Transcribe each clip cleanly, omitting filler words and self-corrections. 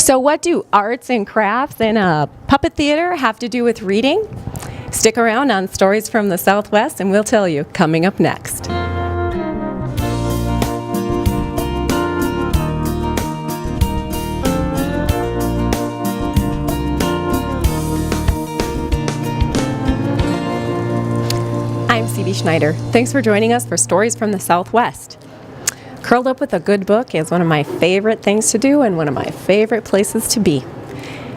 So what do arts and crafts and a puppet theater have to do with reading? Stick around on Stories from the Southwest and we'll tell you coming up next. I'm Cebe Schneider. Thanks for joining us for Stories from the Southwest. Curled up with a good book is one of my favorite things to do and one of my favorite places to be.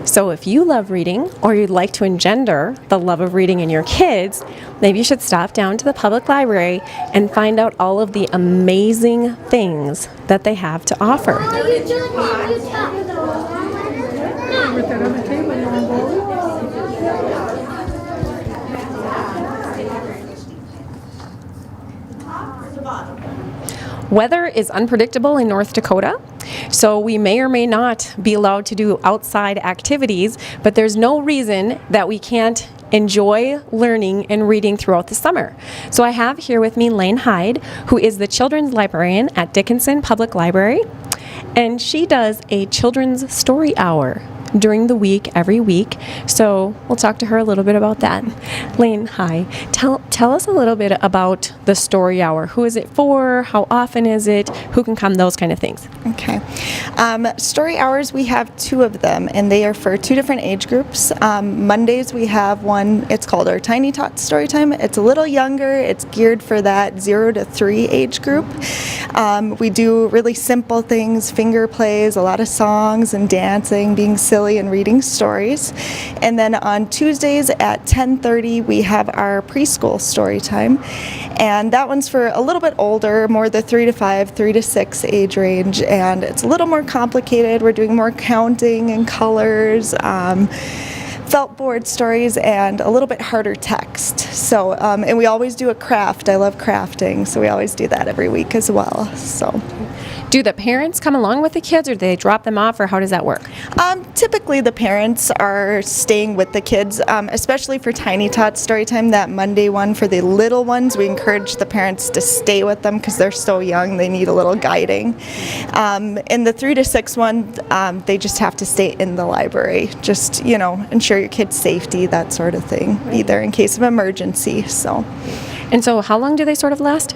So if you love reading or you'd like to engender the love of reading in your kids, maybe you should stop down to the public library and find out all of the amazing things that they have to offer. Weather is unpredictable in North Dakota, so we may or may not be allowed to do outside activities, but there's no reason that we can't enjoy learning and reading throughout the summer. So I have here with me Lane Hyde, who is the children's librarian at Dickinson Public Library, and she does a children's story hour during the week, every week. So we'll talk to her a little bit about that. Lane, hi. Tell us a little bit about the story hour. Who is it for? How often is it? Who can come? Those kind of things. Okay. Story hours, we have 2 of them, and they are for 2 different age groups. Mondays we have one, it's called our Tiny Tot Storytime. It's a little younger. It's geared for that 0 to 3 age group. We do really simple things, finger plays, a lot of songs and dancing, being silly and reading stories. And then on Tuesdays at 10:30 we have our preschool story time, and that one's for a little bit older, more the 3 to 5, 3 to 6 age range, and it's a little more complicated. We're doing more counting and colors, felt board stories, and a little bit harder text. So and we always do a craft. I love crafting, so we always do that every week as well. So do the parents come along with the kids, or do they drop them off, or how does that work? Typically the parents are staying with the kids, especially for Tiny Tot Storytime, that Monday one for the little ones. We encourage the parents to stay with them because they're so young, they need a little guiding. In the 3 to 6 one, they just have to stay in the library. Just, ensure your kid's safety, that sort of thing. Be there in case of emergency. And so how long do they sort of last?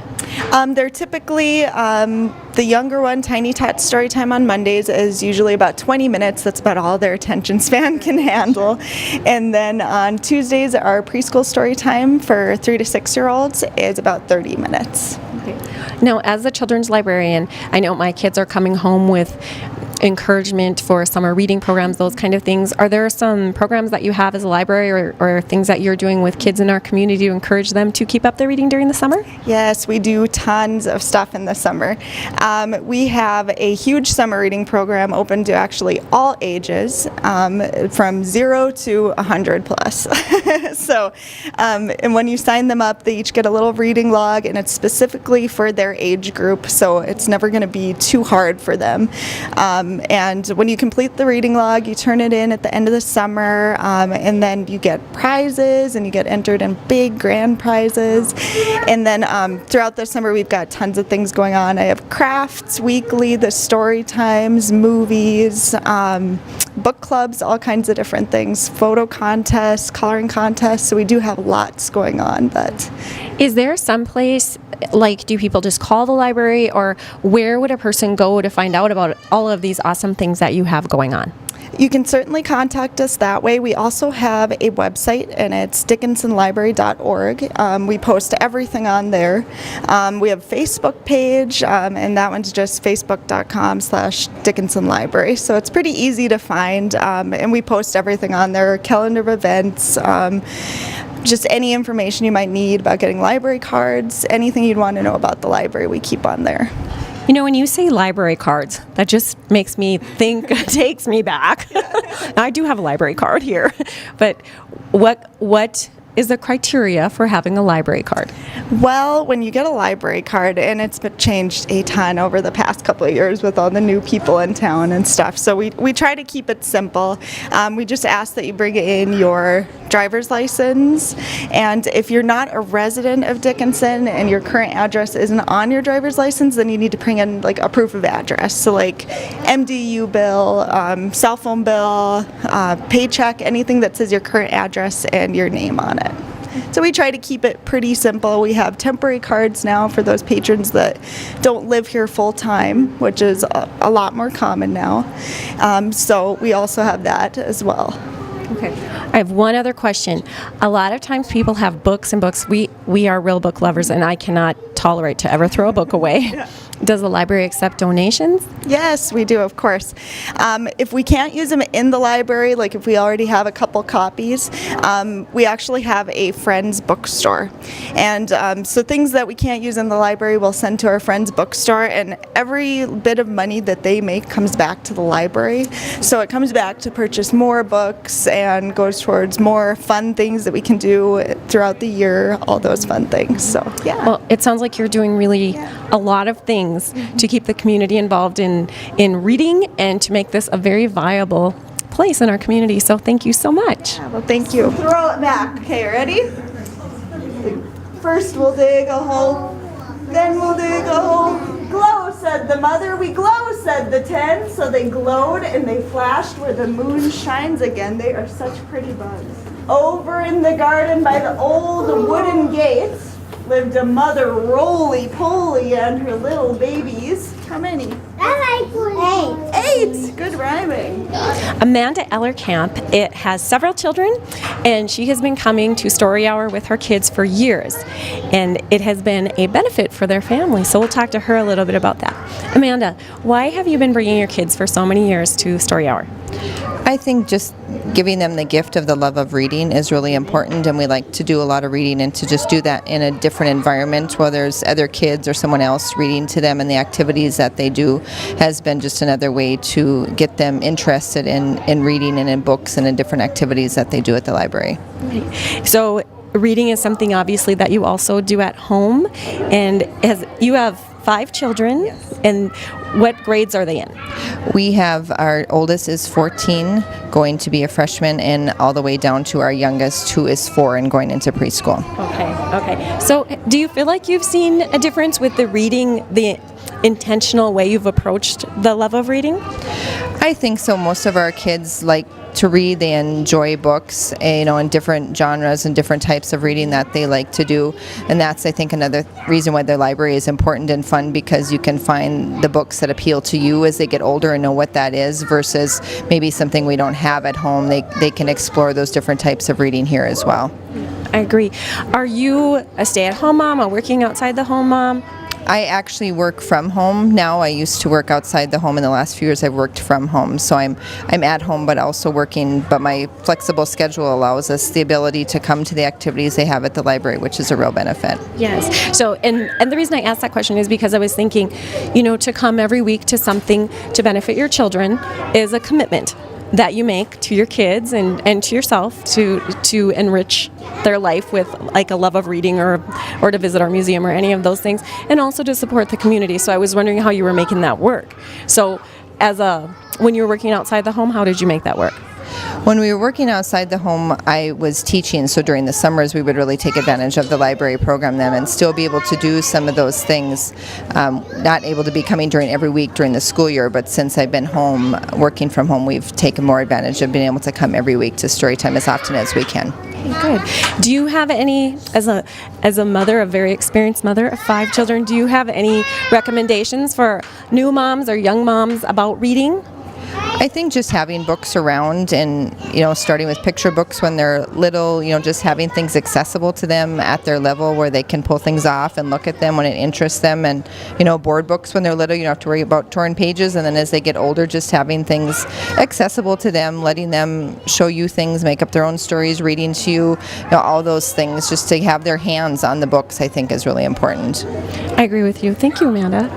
They're typically, the younger one, Tiny Tot Storytime on Mondays, is usually about 20 minutes. That's about all their attention span can handle. And then on Tuesdays, our preschool Storytime for 3 to 6-year-olds is about 30 minutes. Okay. Now, as a children's librarian, I know my kids are coming home with encouragement for summer reading programs, those kind of things. Are there some programs that you have as a library or things that you're doing with kids in our community to encourage them to keep up their reading during the summer? Yes, we do tons of stuff in the summer. We have a huge summer reading program open to actually all ages, from 0 to 100 plus. And when you sign them up, they each get a little reading log, and it's specifically for their age group, so it's never going to be too hard for them. And when you complete the reading log, you turn it in at the end of the summer, and then you get prizes, and you get entered in big grand prizes. And then throughout the summer, we've got tons of things going on. I have crafts weekly, the story times, movies, book clubs, all kinds of different things, photo contests, coloring contests. So we do have lots going on. But is there some place, like, do people just call the library, or where would a person go to find out about all of these awesome things that you have going on? You can certainly contact us that way. We also have a website, and it's dickinsonlibrary.org. We post everything on there. We have a Facebook page, and that one's just facebook.com/Dickinson Library. So it's pretty easy to find, and we post everything on there, calendar of events, just any information you might need about getting library cards, anything you'd want to know about the library, we keep on there. When you say library cards, that just makes me think, takes me back. I do have a library card here, but what is the criteria for having a library card? Well, when you get a library card, and it's been changed a ton over the past couple of years with all the new people in town and stuff, so we try to keep it simple. We just ask that you bring in your driver's license. And if you're not a resident of Dickinson and your current address isn't on your driver's license, then you need to bring in like a proof of address. So like MDU bill, cell phone bill, paycheck, anything that says your current address and your name on it. So we try to keep it pretty simple. We have temporary cards now for those patrons that don't live here full time, which is a lot more common now. So we also have that as well. Okay. I have one other question. A lot of times people have books and books. We are real book lovers, and I cannot tolerate to ever throw a book away. Yeah. Does the library accept donations? Yes, we do, of course. If we can't use them in the library, like if we already have a couple copies, we actually have a friend's bookstore. And so things that we can't use in the library we'll send to our friend's bookstore, and every bit of money that they make comes back to the library. So it comes back to purchase more books and goes towards more fun things that we can do throughout the year, all those fun things. So, yeah. Well, it sounds like you're doing really a lot of things to keep the community involved in reading and to make this a very viable place in our community. So thank you so much. Yeah, well, thank you. Throw it back. Okay, ready? First we'll dig a hole, then we'll dig a hole. Glow, said the mother. We glow, said the 10. So they glowed and they flashed where the moon shines again. They are such pretty bugs. Over in the garden by the old wooden gates lived a mother roly-poly and her little babies. How many? I like 8. 8! Good rhyming. Amanda Eller Camp, it has several children, and she has been coming to Story Hour with her kids for years, and it has been a benefit for their family. So we'll talk to her a little bit about that. Amanda, why have you been bringing your kids for so many years to Story Hour? I think just giving them the gift of the love of reading is really important, and we like to do a lot of reading, and to just do that in a different environment where there's other kids or someone else reading to them, and the activities that they do has been just another way to get them interested in reading and in books and in different activities that they do at the library. So reading is something obviously that you also do at home, and you have 5 children. Yes. And what grades are they in? We have, our oldest is 14, going to be a freshman, and all the way down to our youngest, who is 4 and going into preschool. Okay. So do you feel like you've seen a difference with the reading, the intentional way you've approached the love of reading? I think so. Most of our kids like to read. They enjoy books, in different genres and different types of reading that they like to do. And that's, I think, another reason why the library is important and fun, because you can find the books that appeal to you as they get older and know what that is, versus maybe something we don't have at home. They can explore those different types of reading here as well. I agree. Are you a stay-at-home mom, a working outside the home mom? I actually work from home now. I used to work outside the home. In the last few years, I've worked from home. So I'm at home, but also working. But my flexible schedule allows us the ability to come to the activities they have at the library, which is a real benefit. Yes. So, and the reason I asked that question is because I was thinking, to come every week to something to benefit your children is a commitment that you make to your kids and to yourself to enrich their life with like a love of reading or to visit our museum or any of those things, and also to support the community. So I was wondering how you were making that work. So when you were working outside the home, how did you make that work? When we were working outside the home, I was teaching, so during the summers we would really take advantage of the library program then and still be able to do some of those things. Not able to be coming during every week during the school year, but since I've been home, working from home, we've taken more advantage of being able to come every week to Storytime as often as we can. Good. Do you have any, as a mother, a very experienced mother of 5 children, do you have any recommendations for new moms or young moms about reading? I think just having books around and, starting with picture books when they're little, just having things accessible to them at their level where they can pull things off and look at them when it interests them. And, board books when they're little, you don't have to worry about torn pages. And then as they get older, just having things accessible to them, letting them show you things, make up their own stories, reading to you, all those things, just to have their hands on the books, I think is really important. I agree with you. Thank you, Amanda.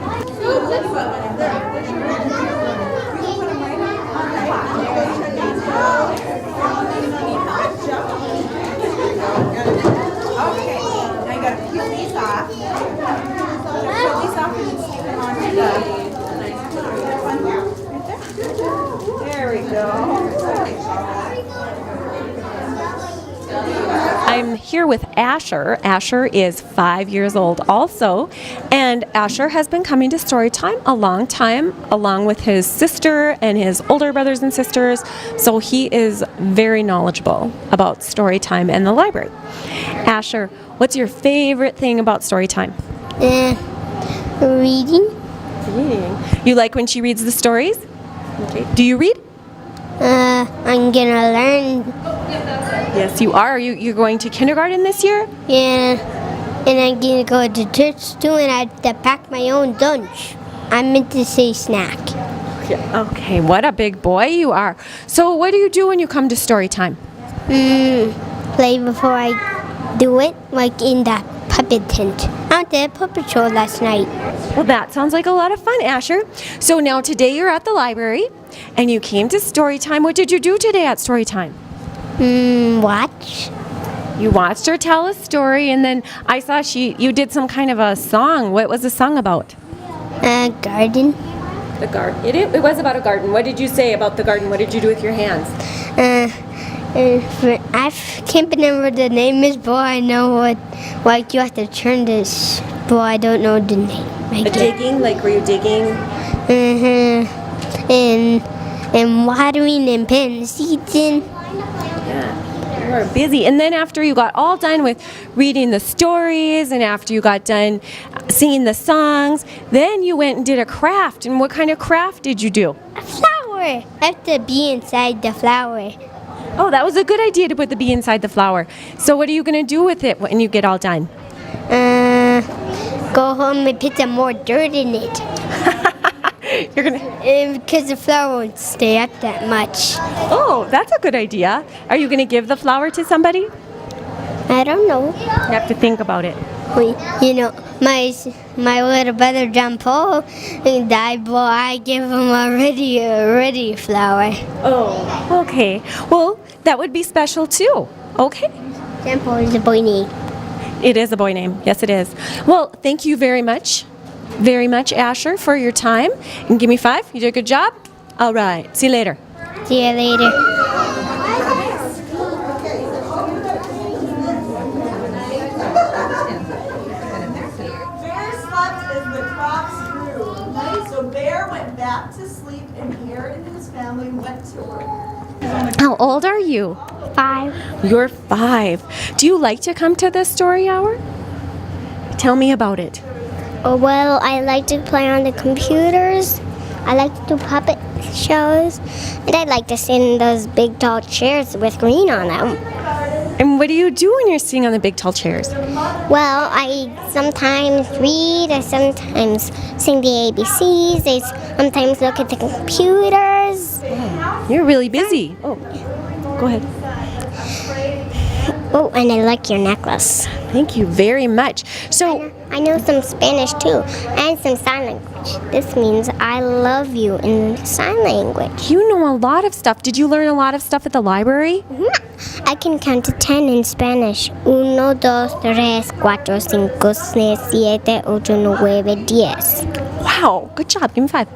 There we go. I'm here with Asher. Asher is 5 years old also, and Asher has been coming to Storytime a long time, along with his sister and his older brothers and sisters, so he is very knowledgeable about Storytime and the library. Asher, what's your favorite thing about Storytime? Reading. Reading. You like when she reads the stories? Okay. Do you read? I'm gonna learn. Yes, you are. You're going to kindergarten this year? Yeah. And I'm gonna go to church too, and I have to pack my own lunch. I meant to say snack. Okay, what a big boy you are. So what do you do when you come to story time? Play before I do it, like in the puppet tent. I went to a puppet show last night. Well, that sounds like a lot of fun, Asher. So now today you're at the library and you came to story time. What did you do today at story time? Watch. You watched her tell a story, and then I saw you did some kind of a song. What was the song about? Garden. The garden. It was about a garden. What did you say about the garden? What did you do with your hands? I can't remember the name is, but I know what. Like you have to turn this, but I don't know the name. Digging? Like were you digging? And watering and putting seeds in. You were busy. And then after you got all done with reading the stories and after you got done singing the songs, then you went and did a craft. And what kind of craft did you do? A flower. I have to be inside the flower. Oh, that was a good idea to put the bee inside the flower. So what are you going to do with it when you get all done? Go home and put some more dirt in it. You're going to... Because the flower won't stay up that much. Oh, that's a good idea. Are you going to give the flower to somebody? I don't know. You have to think about it. You know, my little brother John Paul died, but I gave him already a flower. Oh, okay. Well, that would be special too. Okay. John Paul is a boy name. It is a boy name. Yes, it is. Well, thank you very much, Asher, for your time. And give me 5. You did a good job. All right. See you later. See you later. So Bear went back to sleep, and Aaron and his family went to work. How old are you? 5. You're 5. Do you like to come to the story hour? Tell me about it. Well, I like to play on the computers. I like to do puppet shows. And I like to sit in those big tall chairs with green on them. And what do you do when you're sitting on the big tall chairs? Well, I sometimes read, I sometimes sing the ABCs, I sometimes look at the computers. You're really busy. Oh, go ahead. Oh, and I like your necklace. Thank you very much. So, I know some Spanish too, and some sign language. This means I love you in sign language. you know a lot of stuff. Did you learn a lot of stuff at the library? I can count to 10 in Spanish. 1, 2, 3, 4, 5, 6, 7, 8, 9, 10. Wow, good job. Give me 5.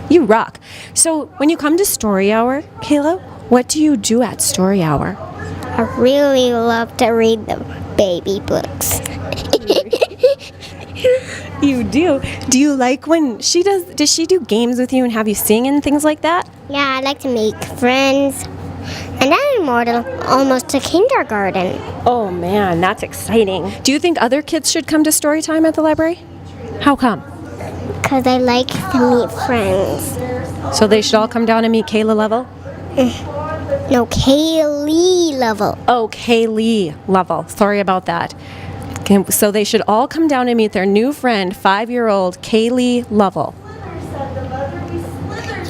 You rock. So, when you come to Story Hour, Kayla, what do you do at Story Hour? I really love to read the baby books. You do. Do you like when she does she do games with you and have you sing and things like that? Yeah, I like to make friends. And I'm almost to kindergarten. Oh man, that's exciting. Do you think other kids should come to story time at the library? How come? Because I like to meet friends. So they should all come down and meet Kayla Level? No, Kaylee level. Oh, Kaylee Level. Sorry about that. So they should all come down and meet their new friend, 5-year-old Kaylee Level.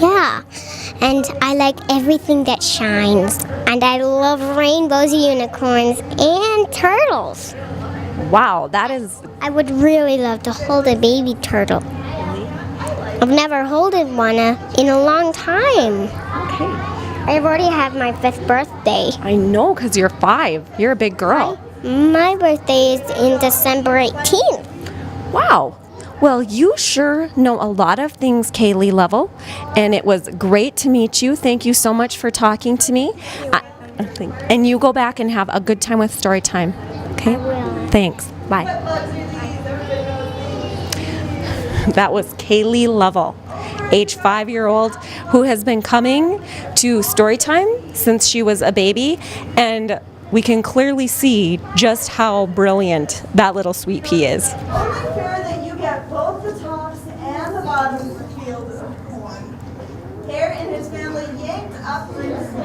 Yeah, and I like everything that shines. And I love rainbows, unicorns, and turtles. Wow, that is... I would really love to hold a baby turtle. I've never held one in a long time. Okay. I've already had my 5th birthday. I know, because you're 5. You're a big girl. My birthday is in December 18th. Wow. Well, you sure know a lot of things, Kaylee Level, and it was great to meet you. Thank you so much for talking to me. And you go back and have a good time with Storytime. Okay? I will. Thanks. Bye. That was Kaylee Lovell, age 5-year-old, who has been coming to Storytime since she was a baby, and we can clearly see just how brilliant that little sweet pea is. Only fair that you get both the tops and the bottoms of the field of corn. Hare and his family yanked up the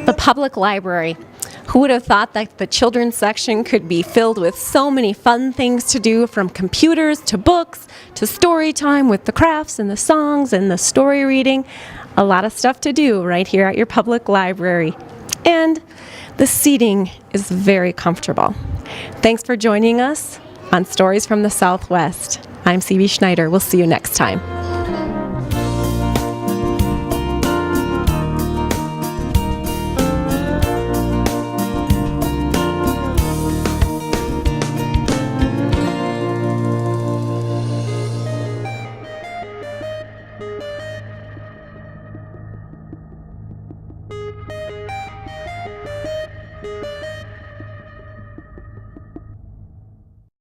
The public library. Who would have thought that the children's section could be filled with so many fun things to do, from computers to books to story time with the crafts and the songs and the story reading. A lot of stuff to do right here at your public library. And the seating is very comfortable. Thanks for joining us on Stories from the Southwest. I'm Cebe Schneider. We'll see you next time.